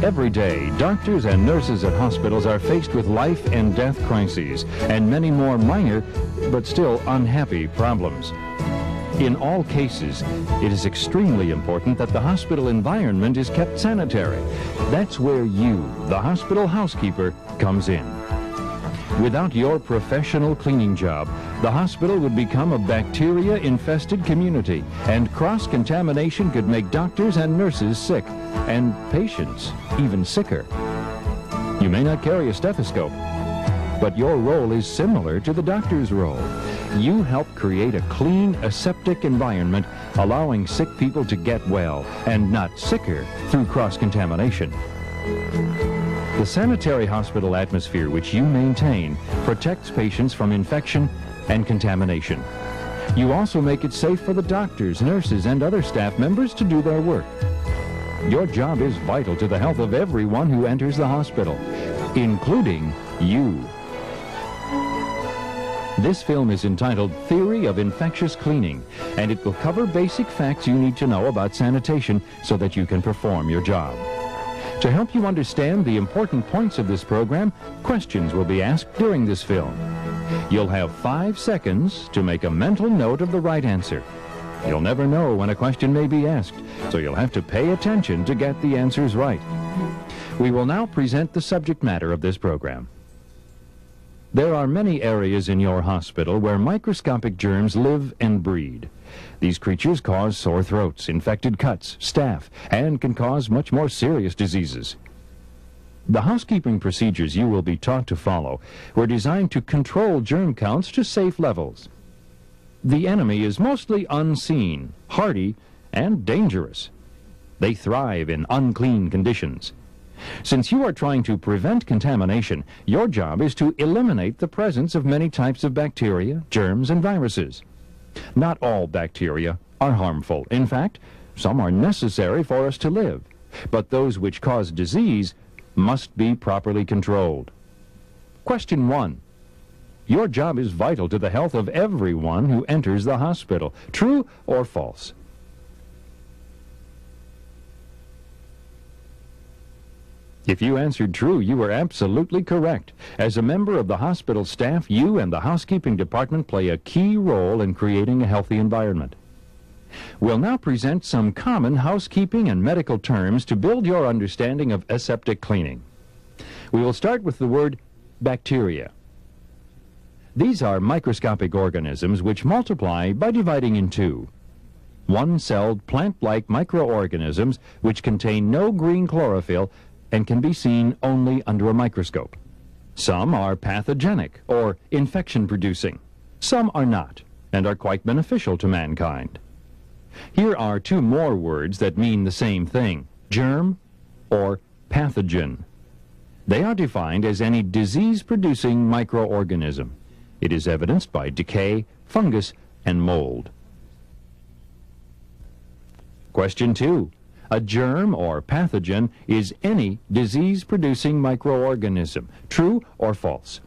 Every day, doctors and nurses at hospitals are faced with life and death crises and many more minor, but still unhappy problems. In all cases, it is extremely important that the hospital environment is kept sanitary. That's where you, the hospital housekeeper, comes in. Without your professional cleaning job, the hospital would become a bacteria-infested community, and cross-contamination could make doctors and nurses sick, and patients even sicker. You may not carry a stethoscope, but your role is similar to the doctor's role. You help create a clean, aseptic environment, allowing sick people to get well and not sicker through cross-contamination. The sanitary hospital atmosphere which you maintain protects patients from infection and contamination. You also make it safe for the doctors, nurses, and other staff members to do their work. Your job is vital to the health of everyone who enters the hospital, including you. This film is entitled Theory of Infectious Cleaning, and it will cover basic facts you need to know about sanitation so that you can perform your job. To help you understand the important points of this program, questions will be asked during this film. You'll have 5 seconds to make a mental note of the right answer. You'll never know when a question may be asked, so you'll have to pay attention to get the answers right. We will now present the subject matter of this program. There are many areas in your hospital where microscopic germs live and breed. These creatures cause sore throats, infected cuts, staph, and can cause much more serious diseases. The housekeeping procedures you will be taught to follow were designed to control germ counts to safe levels. The enemy is mostly unseen, hardy, and dangerous. They thrive in unclean conditions. Since you are trying to prevent contamination, your job is to eliminate the presence of many types of bacteria, germs, and viruses. Not all bacteria are harmful. In fact, some are necessary for us to live. But those which cause disease must be properly controlled. Question 1. Your job is vital to the health of everyone who enters the hospital. True or false? If you answered true, you were absolutely correct. As a member of the hospital staff, you and the housekeeping department play a key role in creating a healthy environment. We'll now present some common housekeeping and medical terms to build your understanding of aseptic cleaning. We will start with the word bacteria. These are microscopic organisms which multiply by dividing in two. One-celled plant-like microorganisms which contain no green chlorophyll and can be seen only under a microscope. Some are pathogenic or infection-producing. Some are not and are quite beneficial to mankind. Here are 2 more words that mean the same thing: germ or pathogen. They are defined as any disease-producing microorganism. It is evidenced by decay, fungus, and mold. Question 2. A germ or pathogen is any disease-producing microorganism. True or false?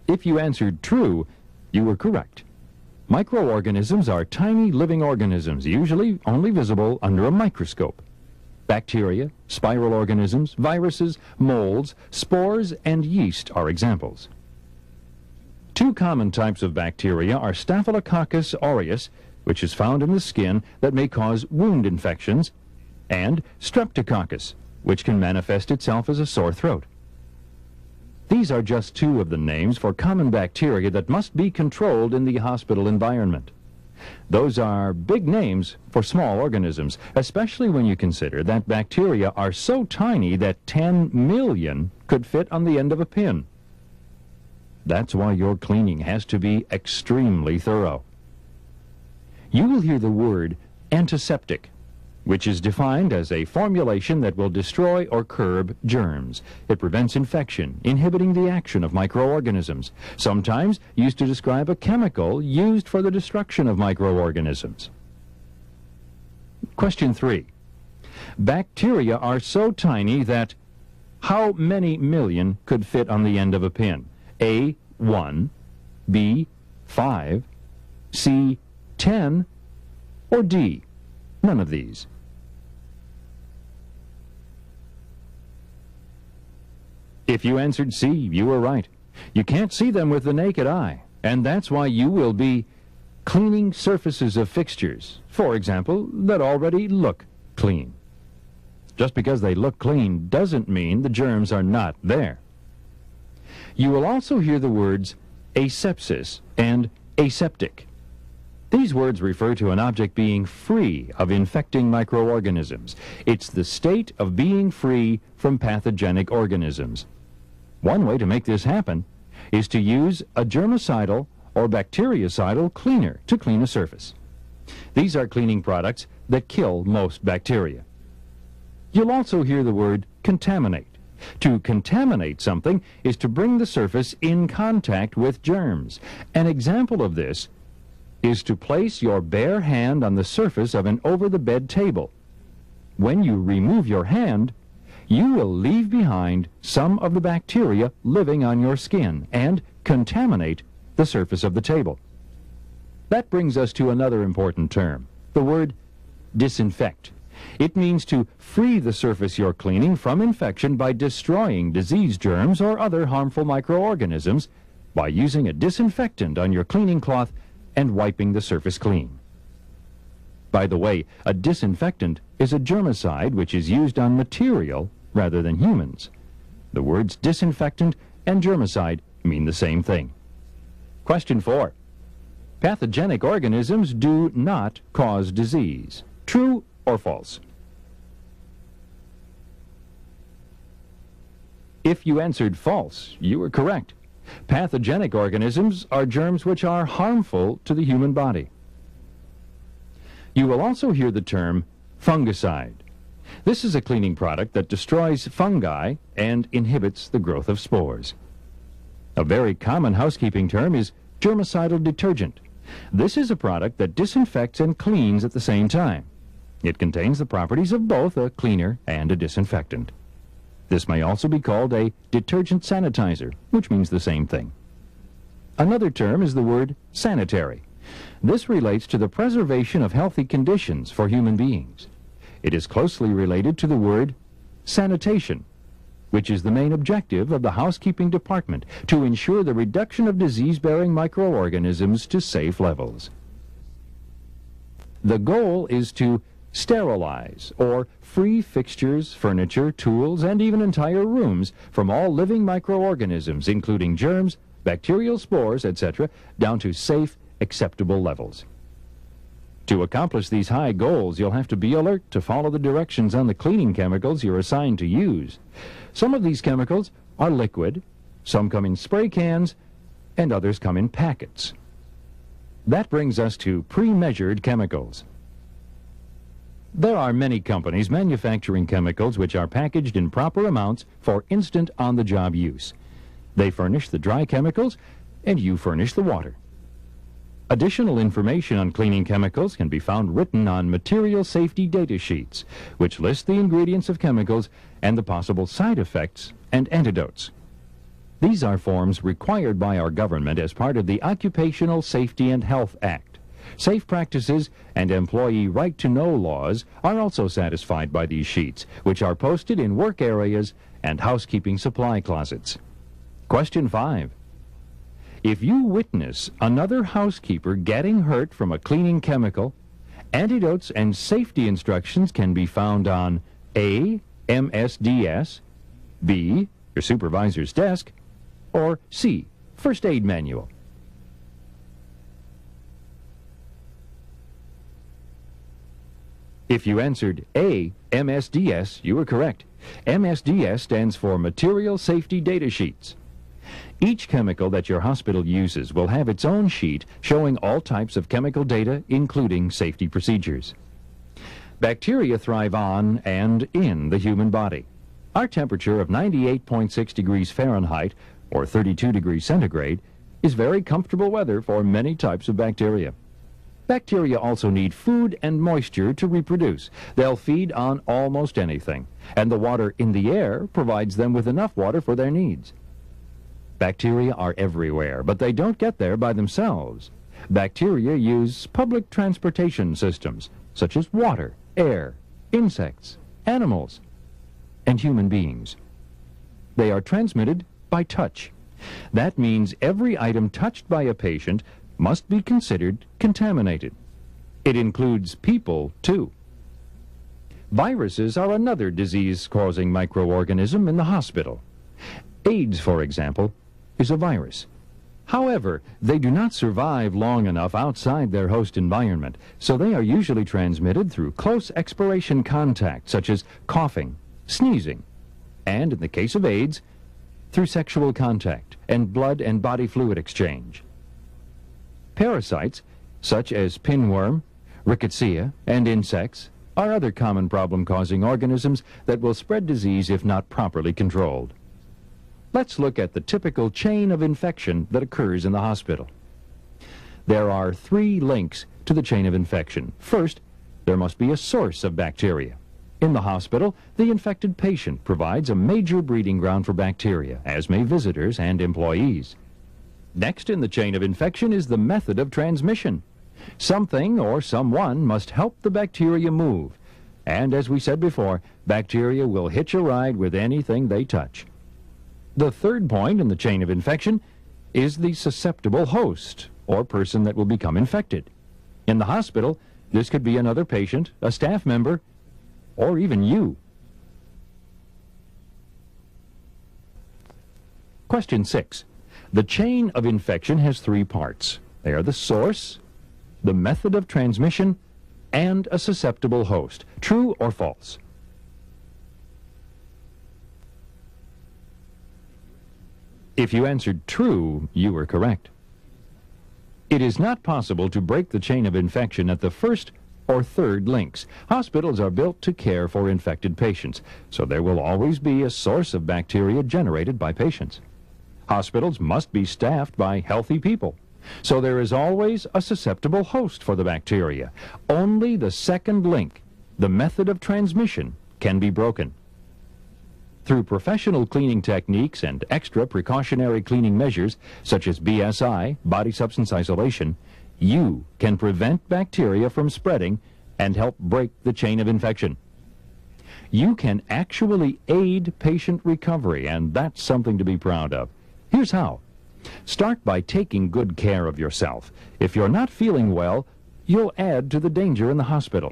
If you answered true, you were correct. Microorganisms are tiny living organisms, usually only visible under a microscope. Bacteria, spiral organisms, viruses, molds, spores, and yeast are examples. 2 common types of bacteria are Staphylococcus aureus, which is found in the skin that may cause wound infections, and Streptococcus, which can manifest itself as a sore throat. These are just 2 of the names for common bacteria that must be controlled in the hospital environment. Those are big names for small organisms, especially when you consider that bacteria are so tiny that 10 million could fit on the end of a pin. That's why your cleaning has to be extremely thorough. You will hear the word antiseptic, which is defined as a formulation that will destroy or curb germs. It prevents infection, inhibiting the action of microorganisms, sometimes used to describe a chemical used for the destruction of microorganisms. Question 3. Bacteria are so tiny that how many million could fit on the end of a pin? A, 1, B, 5, C, 10, or D, None of these. If you answered C, you were right. You can't see them with the naked eye, and that's why you will be cleaning surfaces of fixtures, for example, that already look clean. Just because they look clean doesn't mean the germs are not there. You will also hear the words asepsis and aseptic. These words refer to an object being free of infecting microorganisms. It's the state of being free from pathogenic organisms. One way to make this happen is to use a germicidal or bactericidal cleaner to clean a surface. These are cleaning products that kill most bacteria. You'll also hear the word contaminate. To contaminate something is to bring the surface in contact with germs. An example of this is to place your bare hand on the surface of an over-the-bed table. When you remove your hand, you will leave behind some of the bacteria living on your skin and contaminate the surface of the table. That brings us to another important term, the word disinfect. It means to free the surface you're cleaning from infection by destroying disease germs or other harmful microorganisms by using a disinfectant on your cleaning cloth and wiping the surface clean. By the way, a disinfectant is a germicide which is used on material rather than humans. The words disinfectant and germicide mean the same thing. Question 4. Pathogenic organisms do not cause disease. True or false? If you answered false, you were correct. Pathogenic organisms are germs which are harmful to the human body. You will also hear the term fungicide. This is a cleaning product that destroys fungi and inhibits the growth of spores. A very common housekeeping term is germicidal detergent. This is a product that disinfects and cleans at the same time. It contains the properties of both a cleaner and a disinfectant. This may also be called a detergent sanitizer, which means the same thing. Another term is the word sanitary. This relates to the preservation of healthy conditions for human beings. It is closely related to the word sanitation, which is the main objective of the housekeeping department, to ensure the reduction of disease-bearing microorganisms to safe levels. The goal is to sterilize or free fixtures, furniture, tools, and even entire rooms from all living microorganisms, including germs, bacterial spores, etc., down to safe, acceptable levels. To accomplish these high goals, you'll have to be alert to follow the directions on the cleaning chemicals you're assigned to use. Some of these chemicals are liquid, some come in spray cans, and others come in packets. That brings us to pre-measured chemicals. There are many companies manufacturing chemicals which are packaged in proper amounts for instant on-the-job use. They furnish the dry chemicals, and you furnish the water. Additional information on cleaning chemicals can be found written on material safety data sheets, which list the ingredients of chemicals and the possible side effects and antidotes. These are forms required by our government as part of the Occupational Safety and Health Act. Safe practices and employee right-to-know laws are also satisfied by these sheets, which are posted in work areas and housekeeping supply closets. Question 5. If you witness another housekeeper getting hurt from a cleaning chemical, antidotes and safety instructions can be found on A, MSDS, B, your supervisor's desk, or C, first aid manual. If you answered A, MSDS, you were correct. MSDS stands for Material Safety Data Sheets. Each chemical that your hospital uses will have its own sheet showing all types of chemical data, including safety procedures. Bacteria thrive on and in the human body. Our temperature of 98.6 degrees Fahrenheit, or 32 degrees centigrade, is very comfortable weather for many types of bacteria. Bacteria also need food and moisture to reproduce. They'll feed on almost anything, and the water in the air provides them with enough water for their needs. Bacteria are everywhere, but they don't get there by themselves. Bacteria use public transportation systems, such as water, air, insects, animals, and human beings. They are transmitted by touch. That means every item touched by a patient must be considered contaminated. It includes people, too. Viruses are another disease-causing microorganism in the hospital. AIDS, for example, is a virus. However, they do not survive long enough outside their host environment, so they are usually transmitted through close expiration contact, such as coughing, sneezing, and, in the case of AIDS, through sexual contact and blood and body fluid exchange. Parasites, such as pinworm, rickettsia, and insects, are other common problem-causing organisms that will spread disease if not properly controlled. Let's look at the typical chain of infection that occurs in the hospital. There are 3 links to the chain of infection. First, there must be a source of bacteria. In the hospital, the infected patient provides a major breeding ground for bacteria, as may visitors and employees. Next in the chain of infection is the method of transmission. Something or someone must help the bacteria move. And as we said before, bacteria will hitch a ride with anything they touch. The third point in the chain of infection is the susceptible host, or person that will become infected. In the hospital, this could be another patient, a staff member, or even you. Question 6. The chain of infection has 3 parts. They are the source, the method of transmission, and a susceptible host. True or false? If you answered true, you were correct. It is not possible to break the chain of infection at the first or third links. Hospitals are built to care for infected patients, so there will always be a source of bacteria generated by patients. Hospitals must be staffed by healthy people, so there is always a susceptible host for the bacteria. Only the second link, the method of transmission, can be broken. Through professional cleaning techniques and extra precautionary cleaning measures, such as BSI, body substance isolation, you can prevent bacteria from spreading and help break the chain of infection. You can actually aid patient recovery, and that's something to be proud of. Here's how. Start by taking good care of yourself. If you're not feeling well, you'll add to the danger in the hospital.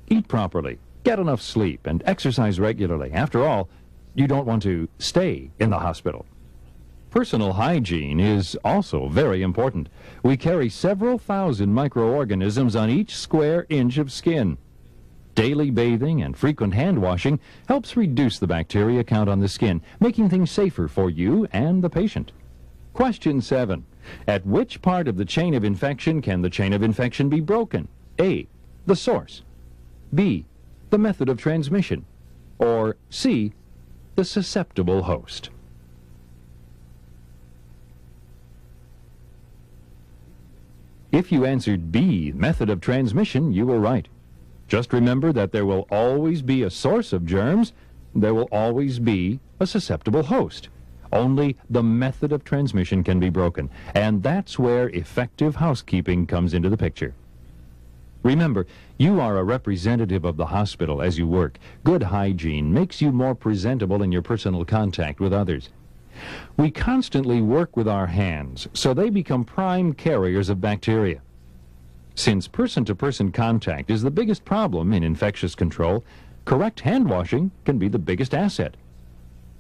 Eat properly, get enough sleep, and exercise regularly. After all, you don't want to stay in the hospital. Personal hygiene is also very important. We carry several thousand microorganisms on each square inch of skin. Daily bathing and frequent hand washing helps reduce the bacteria count on the skin, making things safer for you and the patient. Question 7. At which part of the chain of infection can the chain of infection be broken? A, the source. B, the method of transmission. Or C, the susceptible host. If you answered B, method of transmission, you were right. Just remember that there will always be a source of germs. There will always be a susceptible host. Only the method of transmission can be broken, and that's where effective housekeeping comes into the picture. Remember, you are a representative of the hospital as you work. Good hygiene makes you more presentable in your personal contact with others. We constantly work with our hands, so they become prime carriers of bacteria. Since person-to-person contact is the biggest problem in infectious control, correct hand washing can be the biggest asset.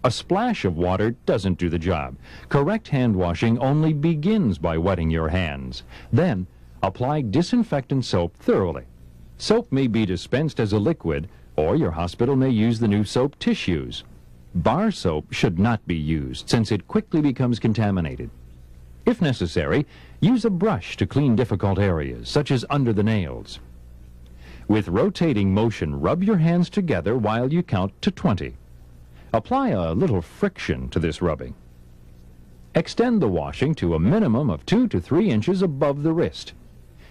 A splash of water doesn't do the job. Correct hand washing only begins by wetting your hands. Then, apply disinfectant soap thoroughly. Soap may be dispensed as a liquid, or your hospital may use the new soap tissues. Bar soap should not be used, since it quickly becomes contaminated. If necessary, use a brush to clean difficult areas, such as under the nails. With rotating motion, rub your hands together while you count to 20. Apply a little friction to this rubbing. Extend the washing to a minimum of 2 to 3 inches above the wrist.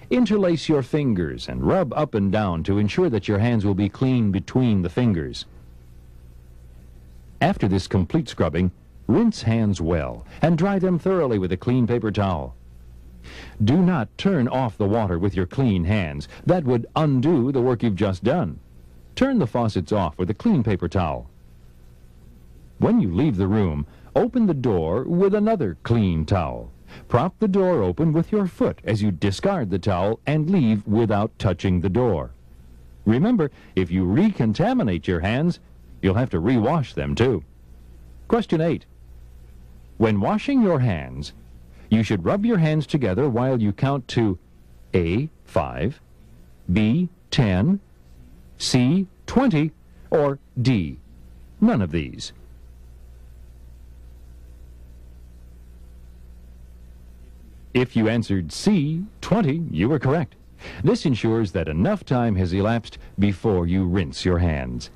Interlace your fingers and rub up and down to ensure that your hands will be clean between the fingers. After this complete scrubbing, rinse hands well and dry them thoroughly with a clean paper towel. Do not turn off the water with your clean hands. That would undo the work you've just done. Turn the faucets off with a clean paper towel. When you leave the room, open the door with another clean towel. Prop the door open with your foot as you discard the towel and leave without touching the door. Remember, if you recontaminate your hands, you'll have to rewash them too. Question 8. When washing your hands, you should rub your hands together while you count to A, 5, B, 10, C, 20, or D, none of these. If you answered C, 20, you were correct. This ensures that enough time has elapsed before you rinse your hands.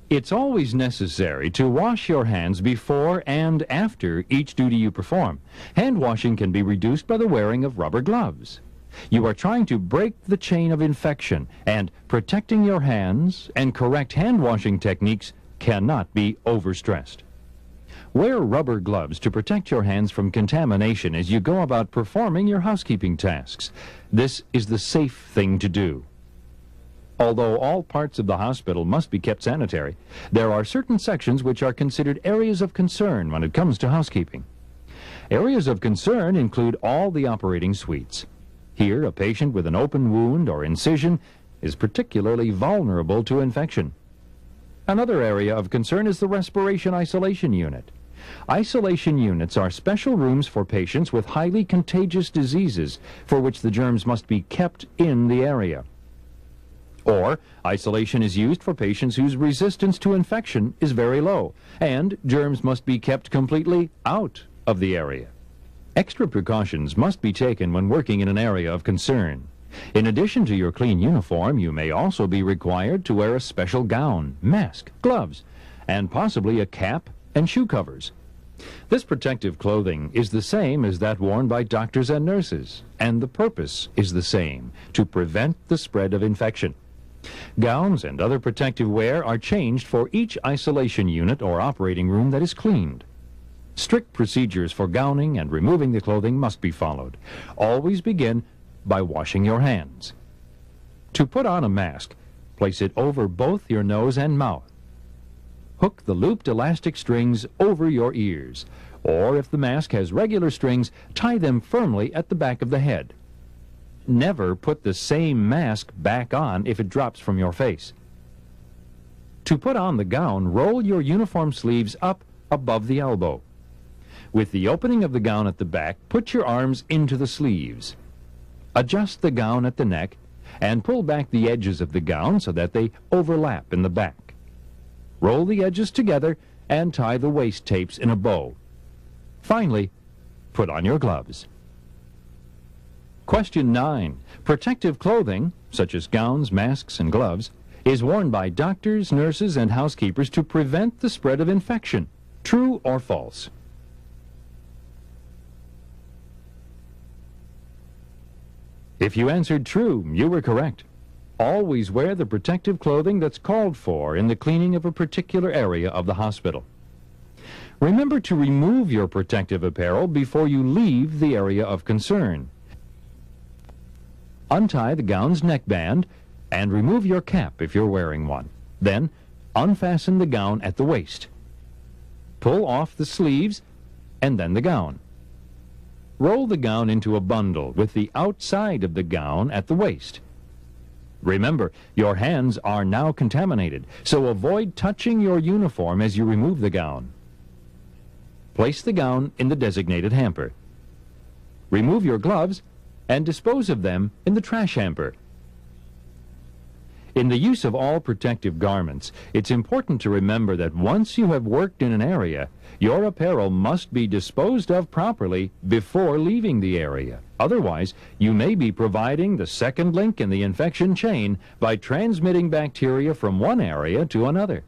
It's always necessary to wash your hands before and after each duty you perform. Hand washing can be reduced by the wearing of rubber gloves. You are trying to break the chain of infection, and protecting your hands and correct hand washing techniques cannot be overstressed. Wear rubber gloves to protect your hands from contamination as you go about performing your housekeeping tasks. This is the safe thing to do. Although all parts of the hospital must be kept sanitary, there are certain sections which are considered areas of concern when it comes to housekeeping. Areas of concern include all the operating suites. Here, a patient with an open wound or incision is particularly vulnerable to infection. Another area of concern is the respiration isolation unit. Isolation units are special rooms for patients with highly contagious diseases for which the germs must be kept in the area. Or, isolation is used for patients whose resistance to infection is very low, and germs must be kept completely out of the area. Extra precautions must be taken when working in an area of concern. In addition to your clean uniform, you may also be required to wear a special gown, mask, gloves, and possibly a cap and shoe covers. This protective clothing is the same as that worn by doctors and nurses, and the purpose is the same, to prevent the spread of infection. Gowns and other protective wear are changed for each isolation unit or operating room that is cleaned. Strict procedures for gowning and removing the clothing must be followed. Always begin by washing your hands. To put on a mask, place it over both your nose and mouth. Hook the looped elastic strings over your ears, or if the mask has regular strings, tie them firmly at the back of the head. Never put the same mask back on if it drops from your face. To put on the gown, roll your uniform sleeves up above the elbow. With the opening of the gown at the back, put your arms into the sleeves. Adjust the gown at the neck and pull back the edges of the gown so that they overlap in the back. Roll the edges together and tie the waist tapes in a bow. Finally, put on your gloves. Question 9. Protective clothing, such as gowns, masks, and gloves, is worn by doctors, nurses, and housekeepers to prevent the spread of infection. True or false? If you answered true, you were correct. Always wear the protective clothing that's called for in the cleaning of a particular area of the hospital. Remember to remove your protective apparel before you leave the area of concern. Untie the gown's neckband and remove your cap if you're wearing one. Then, unfasten the gown at the waist. Pull off the sleeves and then the gown. Roll the gown into a bundle with the outside of the gown at the waist. Remember, your hands are now contaminated, so avoid touching your uniform as you remove the gown. Place the gown in the designated hamper. Remove your gloves and dispose of them in the trash hamper. In the use of all protective garments, it's important to remember that once you have worked in an area, your apparel must be disposed of properly before leaving the area. Otherwise, you may be providing the second link in the infection chain by transmitting bacteria from one area to another.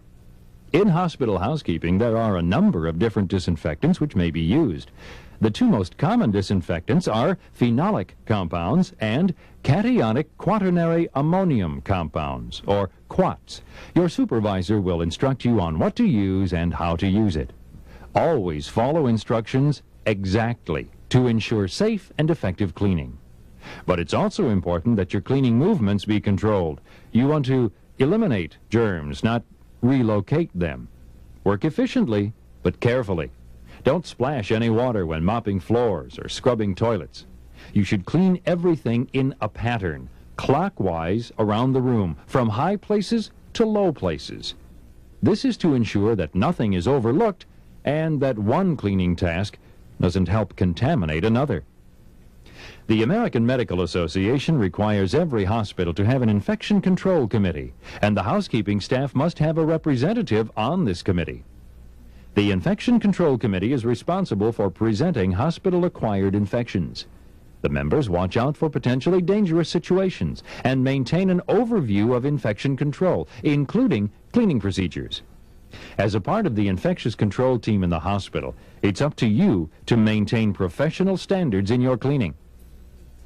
In hospital housekeeping, there are a number of different disinfectants which may be used. The two most common disinfectants are phenolic compounds and cationic quaternary ammonium compounds, or QUATs. Your supervisor will instruct you on what to use and how to use it. Always follow instructions exactly. to ensure safe and effective cleaning. But it's also important that your cleaning movements be controlled. You want to eliminate germs, not relocate them. Work efficiently, but carefully. Don't splash any water when mopping floors or scrubbing toilets. You should clean everything in a pattern, clockwise around the room, from high places to low places. This is to ensure that nothing is overlooked and that one cleaning task doesn't help contaminate another. The American Medical Association requires every hospital to have an infection control committee, and the housekeeping staff must have a representative on this committee. The Infection Control Committee is responsible for presenting hospital-acquired infections. The members watch out for potentially dangerous situations and maintain an overview of infection control, including cleaning procedures. As a part of the infectious control team in the hospital, it's up to you to maintain professional standards in your cleaning.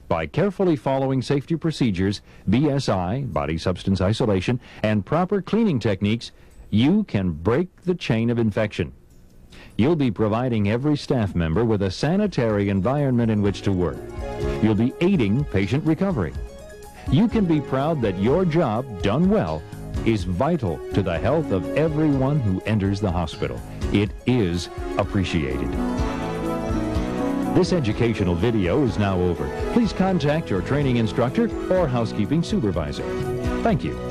By carefully following safety procedures, BSI, body substance isolation, and proper cleaning techniques, you can break the chain of infection. You'll be providing every staff member with a sanitary environment in which to work. You'll be aiding patient recovery. You can be proud that your job, done well, is vital to the health of everyone who enters the hospital. It is appreciated. This educational video is now over. Please contact your training instructor or housekeeping supervisor. Thank you.